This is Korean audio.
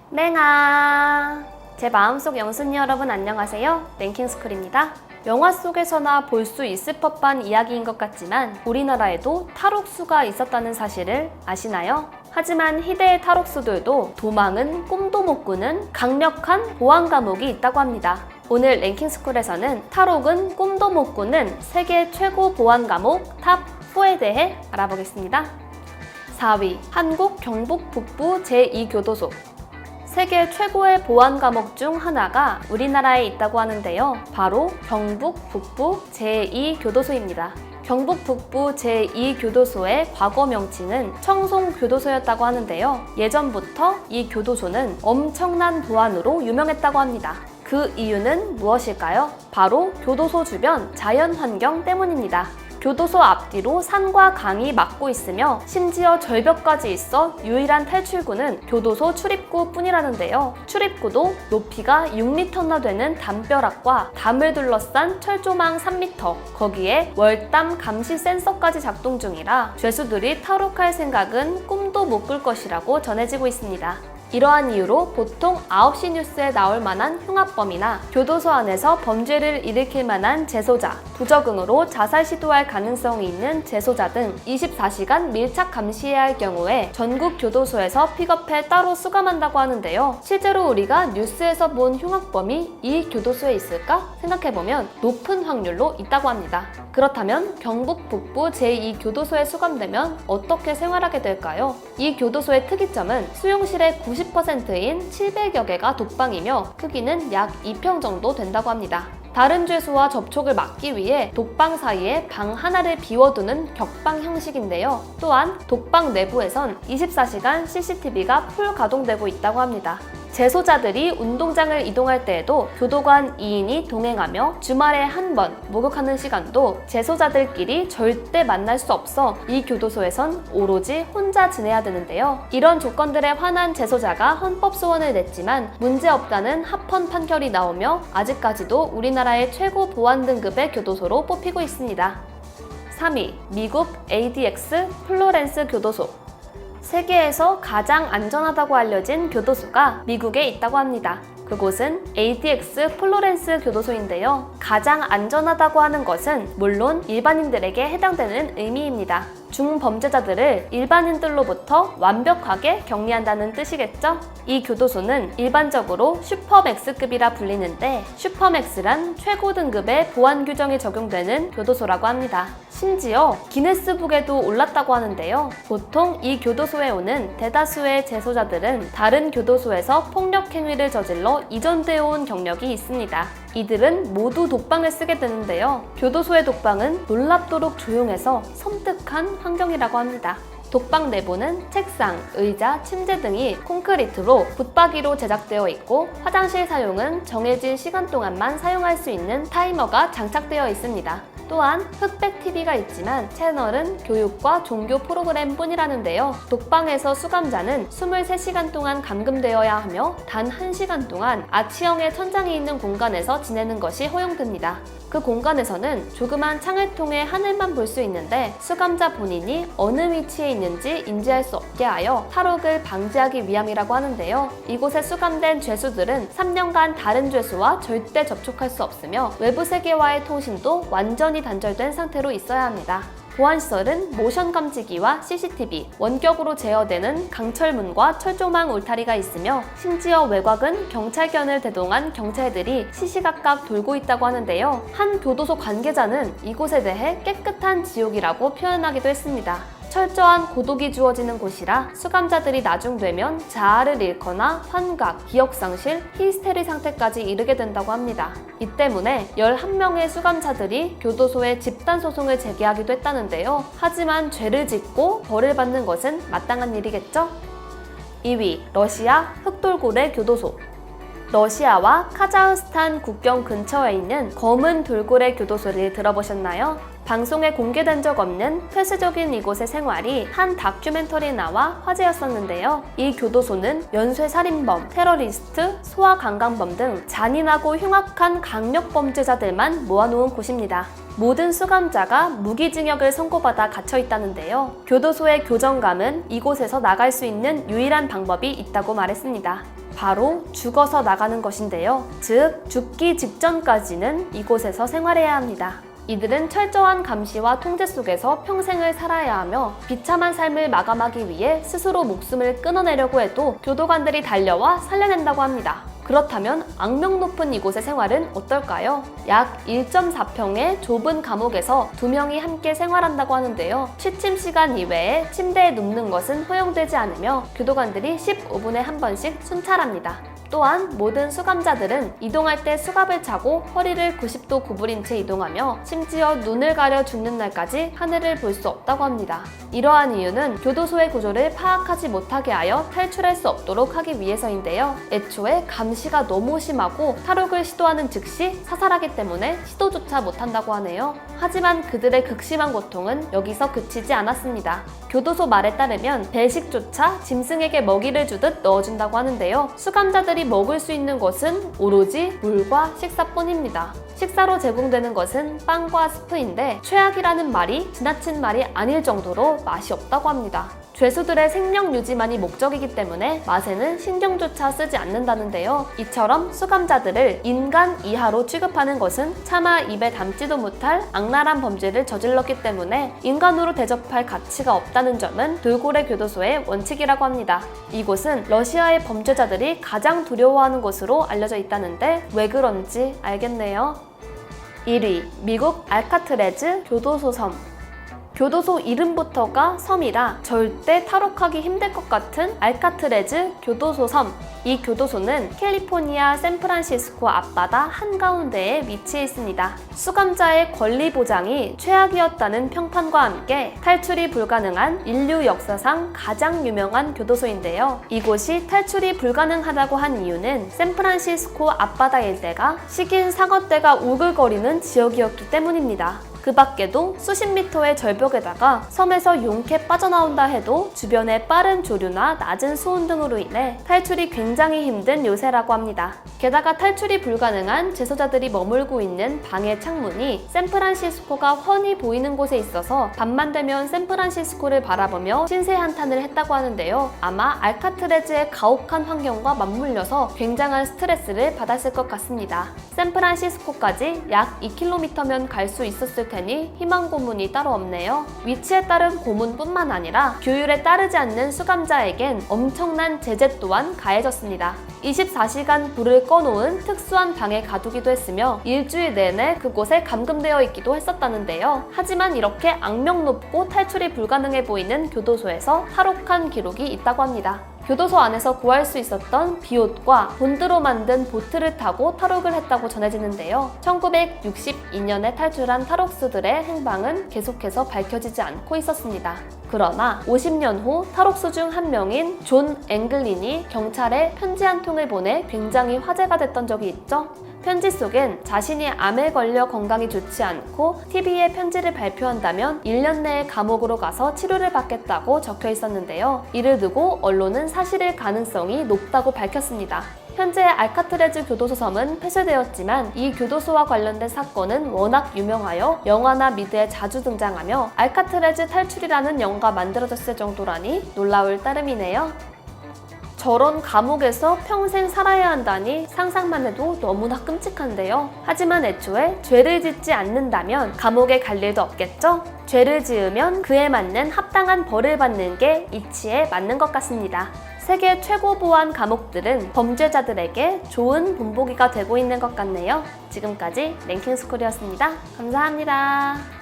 맹아! 제 마음속 영순이 여러분 안녕하세요. 랭킹스쿨입니다. 영화 속에서나 볼 수 있을 법한 이야기인 것 같지만 우리나라에도 탈옥수가 있었다는 사실을 아시나요? 하지만 희대의 탈옥수들도 도망은 꿈도 못 꾸는 강력한 보안 감옥이 있다고 합니다. 오늘 랭킹스쿨에서는 탈옥은 꿈도 못 꾸는 세계 최고 보안 감옥 탑 4에 대해 알아보겠습니다. 4위, 한국 경북 북부 제2교도소. 세계 최고의 보안 감옥 중 하나가 우리나라에 있다고 하는데요. 바로 경북 북부 제2교도소입니다. 경북 북부 제2교도소의 과거 명칭은 청송교도소였다고 하는데요. 예전부터 이 교도소는 엄청난 보안으로 유명했다고 합니다. 그 이유는 무엇일까요? 바로 교도소 주변 자연환경 때문입니다. 교도소 앞뒤로 산과 강이 막고 있으며 심지어 절벽까지 있어 유일한 탈출구는 교도소 출입구 뿐이라는데요. 출입구도 높이가 6m나 되는 담벼락과 담을 둘러싼 철조망 3m, 거기에 월담 감시 센서까지 작동 중이라 죄수들이 탈옥할 생각은 꿈도 못 꿀 것이라고 전해지고 있습니다. 이러한 이유로 보통 9시 뉴스에 나올 만한 흉악범이나 교도소 안에서 범죄를 일으킬 만한 재소자, 부적응으로 자살 시도할 가능성이 있는 재소자 등 24시간 밀착 감시해야 할 경우에 전국 교도소에서 픽업해 따로 수감한다고 하는데요. 실제로 우리가 뉴스에서 본 흉악범이 이 교도소에 있을까 생각해보면 높은 확률로 있다고 합니다. 그렇다면 경북 북부 제2교도소에 수감되면 어떻게 생활하게 될까요? 이 교도소의 특이점은 수용실의 90%인 700여 개가 독방이며 크기는 약 2평 정도 된다고 합니다. 다른 죄수와 접촉을 막기 위해 독방 사이에 방 하나를 비워두는 격방 형식인데요. 또한 독방 내부에선 24시간 CCTV가 풀 가동되고 있다고 합니다. 재소자들이 운동장을 이동할 때에도 교도관 2인이 동행하며 주말에 한 번 목욕하는 시간도 재소자들끼리 절대 만날 수 없어 이 교도소에선 오로지 혼자 지내야 되는데요. 이런 조건들에 화난 재소자가 헌법소원을 냈지만 문제없다는 합헌 판결이 나오며 아직까지도 우리나라의 최고 보안 등급의 교도소로 뽑히고 있습니다. 3위, 미국 ADX 플로렌스 교도소. 세계에서 가장 안전하다고 알려진 교도소가 미국에 있다고 합니다. 그곳은 ADX 플로렌스 교도소인데요. 가장 안전하다고 하는 것은 물론 일반인들에게 해당되는 의미입니다. 중범죄자들을 일반인들로부터 완벽하게 격리한다는 뜻이겠죠? 이 교도소는 일반적으로 슈퍼맥스급이라 불리는데 슈퍼맥스란 최고 등급의 보안 규정이 적용되는 교도소라고 합니다. 심지어 기네스북에도 올랐다고 하는데요. 보통 이 교도소에 오는 대다수의 재소자들은 다른 교도소에서 폭력 행위를 저질러 이전되어 온 경력이 있습니다. 이들은 모두 독방을 쓰게 되는데요. 교도소의 독방은 놀랍도록 조용해서 섬뜩한 환경이라고 합니다. 독방 내부는 책상, 의자, 침대 등이 콘크리트로 붙박이로 제작되어 있고 화장실 사용은 정해진 시간 동안만 사용할 수 있는 타이머가 장착되어 있습니다. 또한 흑백 TV가 있지만 채널은 교육과 종교 프로그램 뿐이라는데요. 독방에서 수감자는 23시간 동안 감금되어야 하며 단 1시간 동안 아치형의 천장이 있는 공간에서 지내는 것이 허용됩니다. 그 공간에서는 조그만 창을 통해 하늘만 볼 수 있는데 수감자 본인이 어느 위치에 있는지 인지할 수 없게 하여 탈옥을 방지하기 위함이라고 하는데요. 이곳에 수감된 죄수들은 3년간 다른 죄수와 절대 접촉할 수 없으며 외부 세계와의 통신도 완전히 단절된 상태로 있어야 합니다. 보안시설은 모션 감지기와 CCTV, 원격으로 제어되는 강철문과 철조망 울타리가 있으며 심지어 외곽은 경찰견을 대동한 경찰들이 시시각각 돌고 있다고 하는데요. 한 교도소 관계자는 이곳에 대해 깨끗한 지옥이라고 표현하기도 했습니다. 철저한 고독이 주어지는 곳이라 수감자들이 나중되면 자아를 잃거나 환각, 기억상실, 히스테리 상태까지 이르게 된다고 합니다. 이 때문에 11명의 수감자들이 교도소에 집단소송을 제기하기도 했다는데요. 하지만 죄를 짓고 벌을 받는 것은 마땅한 일이겠죠? 2위, 러시아 흑돌고래 교도소. 러시아와 카자흐스탄 국경 근처에 있는 검은 돌고래 교도소를 들어보셨나요? 방송에 공개된 적 없는 폐쇄적인 이곳의 생활이 한 다큐멘터리에 나와 화제였었는데요. 이 교도소는 연쇄살인범, 테러리스트, 소아강간범 등 잔인하고 흉악한 강력범죄자들만 모아놓은 곳입니다. 모든 수감자가 무기징역을 선고받아 갇혀있다는데요. 교도소의 교정감은 이곳에서 나갈 수 있는 유일한 방법이 있다고 말했습니다. 바로 죽어서 나가는 것인데요. 즉, 죽기 직전까지는 이곳에서 생활해야 합니다. 이들은 철저한 감시와 통제 속에서 평생을 살아야 하며 비참한 삶을 마감하기 위해 스스로 목숨을 끊어내려고 해도 교도관들이 달려와 살려낸다고 합니다. 그렇다면 악명 높은 이곳의 생활은 어떨까요? 약 1.4평의 좁은 감옥에서 2명이 함께 생활한다고 하는데요. 취침 시간 이외에 침대에 눕는 것은 허용되지 않으며 교도관들이 15분에 한 번씩 순찰합니다. 또한 모든 수감자들은 이동할 때 수갑을 차고 허리를 90도 구부린 채 이동하며 심지어 눈을 가려 죽는 날까지 하늘을 볼 수 없다고 합니다. 이러한 이유는 교도소의 구조를 파악하지 못하게 하여 탈출할 수 없도록 하기 위해서인데요. 애초에 감시가 너무 심하고 탈옥을 시도하는 즉시 사살하기 때문에 시도조차 못한다고 하네요. 하지만 그들의 극심한 고통은 여기서 그치지 않았습니다. 교도소 말에 따르면 배식조차 짐승에게 먹이를 주듯 넣어준다고 하는데요. 수감자들이 먹을 수 있는 것은 오로지 물과 식사뿐입니다. 식사로 제공되는 것은 빵과 스프인데 최악이라는 말이 지나친 말이 아닐 정도로 맛이 없다고 합니다. 죄수들의 생명 유지만이 목적이기 때문에 맛에는 신경조차 쓰지 않는다는데요. 이처럼 수감자들을 인간 이하로 취급하는 것은 차마 입에 담지도 못할 악랄한 범죄를 저질렀기 때문에 인간으로 대접할 가치가 없다는 점은 돌고래 교도소의 원칙이라고 합니다. 이곳은 러시아의 범죄자들이 가장 두려워하는 곳으로 알려져 있다는데 왜 그런지 알겠네요. 1위, 미국 알카트레즈 교도소 섬. 교도소 이름부터가 섬이라 절대 탈옥하기 힘들 것 같은 알카트레즈 교도소 섬. 이 교도소는 캘리포니아 샌프란시스코 앞바다 한가운데에 위치해 있습니다. 수감자의 권리 보장이 최악이었다는 평판과 함께 탈출이 불가능한 인류 역사상 가장 유명한 교도소인데요. 이곳이 탈출이 불가능하다고 한 이유는 샌프란시스코 앞바다 일대가 식인 상어떼가 우글거리는 지역이었기 때문입니다. 그 밖에도 수십 미터의 절벽에다가 섬에서 용케 빠져나온다 해도 주변의 빠른 조류나 낮은 수온 등으로 인해 탈출이 굉장히 힘든 요새라고 합니다. 게다가 탈출이 불가능한 재소자들이 머물고 있는 방의 창문이 샌프란시스코가 훤히 보이는 곳에 있어서 밤만 되면 샌프란시스코를 바라보며 신세 한탄을 했다고 하는데요. 아마 알카트레즈의 가혹한 환경과 맞물려서 굉장한 스트레스를 받았을 것 같습니다. 샌프란시스코까지 약 2km면 갈 수 있었을 테니 희망 고문이 따로 없네요. 위치에 따른 고문뿐만 아니라 규율에 따르지 않는 수감자에겐 엄청난 제재 또한 가해졌습니다. 24시간 불을 꺼놓은 특수한 방에 가두기도 했으며 일주일 내내 그곳에 감금되어 있기도 했었다는데요. 하지만 이렇게 악명 높고 탈출이 불가능해 보이는 교도소에서 탈옥한 기록이 있다고 합니다. 교도소 안에서 구할 수 있었던 비옷과 본드로 만든 보트를 타고 탈옥을 했다고 전해지는데요. 1962년에 탈출한 탈옥수들의 행방은 계속해서 밝혀지지 않고 있었습니다. 그러나 50년 후 탈옥수 중 한 명인 존 앵글린이 경찰에 편지 한 통을 보내 굉장히 화제가 됐던 적이 있죠. 편지 속엔 자신이 암에 걸려 건강이 좋지 않고 TV에 편지를 발표한다면 1년 내에 감옥으로 가서 치료를 받겠다고 적혀 있었는데요. 이를 두고 언론은 사실일 가능성이 높다고 밝혔습니다. 현재 알카트레즈 교도소 섬은 폐쇄되었지만 이 교도소와 관련된 사건은 워낙 유명하여 영화나 미드에 자주 등장하며 알카트레즈 탈출이라는 영화가 만들어졌을 정도라니 놀라울 따름이네요. 저런 감옥에서 평생 살아야 한다니 상상만 해도 너무나 끔찍한데요. 하지만 애초에 죄를 짓지 않는다면 감옥에 갈 일도 없겠죠? 죄를 지으면 그에 맞는 합당한 벌을 받는 게 이치에 맞는 것 같습니다. 세계 최고 보안 감옥들은 범죄자들에게 좋은 본보기가 되고 있는 것 같네요. 지금까지 랭킹스쿨이었습니다. 감사합니다.